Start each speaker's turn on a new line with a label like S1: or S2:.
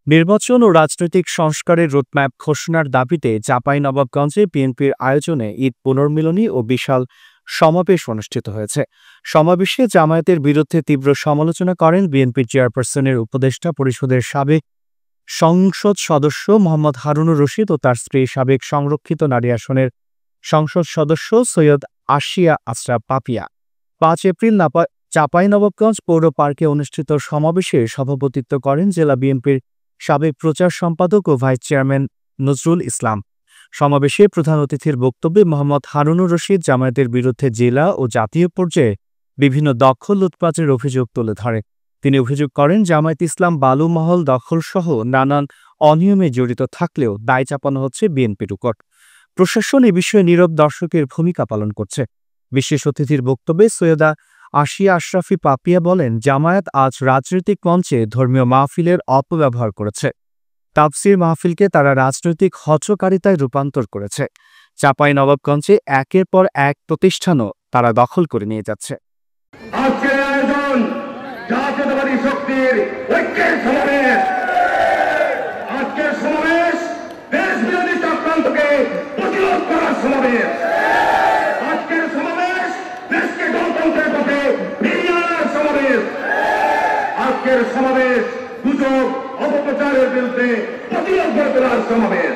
S1: নির্বাচন ও রাজনৈতিক সংস্কারের রোডম্যাপ ঘোষণার দাবিতে চাঁপাইনবাবগঞ্জে বিএনপির আয়োজনে ঈদ পুনর্মিলনী ও বিশাল সমাবেশ অনুষ্ঠিত হয়েছে। সমাবেশে জামায়াতের বিরুদ্ধে তীব্র সমালোচনা করেন বিএনপির চেয়ারপারসনের উপদেষ্টা পরিষদের সাবেক সংসদ সদস্য মোহাম্মদ হারুনুর রশিদ ও তার স্ত্রী সাবেক সংরক্ষিত নারী আসনের সংসদ সদস্য সৈয়দ আশিয়া আশরাফ পাপিয়া। ৫ এপ্রিল চাঁপাইনবাবগঞ্জ পৌর পার্কে অনুষ্ঠিত সমাবেশে সভাপতিত্ব করেন জেলা বিএনপির সাবেক প্রচার সম্পাদক ও ভাইস চেয়ারম্যান নজরুল ইসলাম। সমাবেশে প্রধান অতিথির বক্তব্যে মোহাম্মদ হারুনুর রশিদ জামায়াতের বিরুদ্ধে জেলা ও জাতীয় পর্যায়ে বিভিন্ন দখল লুটপাটের অভিযোগ তুলে ধরেন। তিনি অভিযোগ করেন জামায়াত ইসলাম বালু মহল দখলসহ নানান অনিয়মে জড়িত থাকলেও দায় চাপানো হচ্ছে বিএনপির উপর। প্রশাসন এ বিষয়ে নীরব দর্শকের ভূমিকা পালন করছে। বিশেষ অতিথির বক্তব্যে সৈয়দা আশিয়া আশরাফি পাপিয়া বলেন, জামায়াত আজ রাজনৈতিক মঞ্চে ধর্মীয় মাহফিলের অপব্যবহার করেছে। তাফসির মাহফিলকে তারা রাজনৈতিক হঠকারিতায় রূপান্তর করেছে। চাঁপাইনবাবগঞ্জে একের পর এক প্রতিষ্ঠানও তারা দখল করে নিয়ে যাচ্ছে।
S2: আজকের আয়োজন জাতীয়তাবাদী শক্তির ঐক্যের সমাবেশ। আজকের সমাবেশ দেশ বিরোধী চক্রান্তকে প্রতিরোধ করার সমাবেশ। আজকের সমাবেশ দেশকে গণতন্ত্রের পথে ফিরিয়ে আনার সমাবেশ। আজকের সমাবেশ গুজব অপপ্রচারের বিরুদ্ধে প্রতিরোধ গড়ে তোলার সমাবেশ।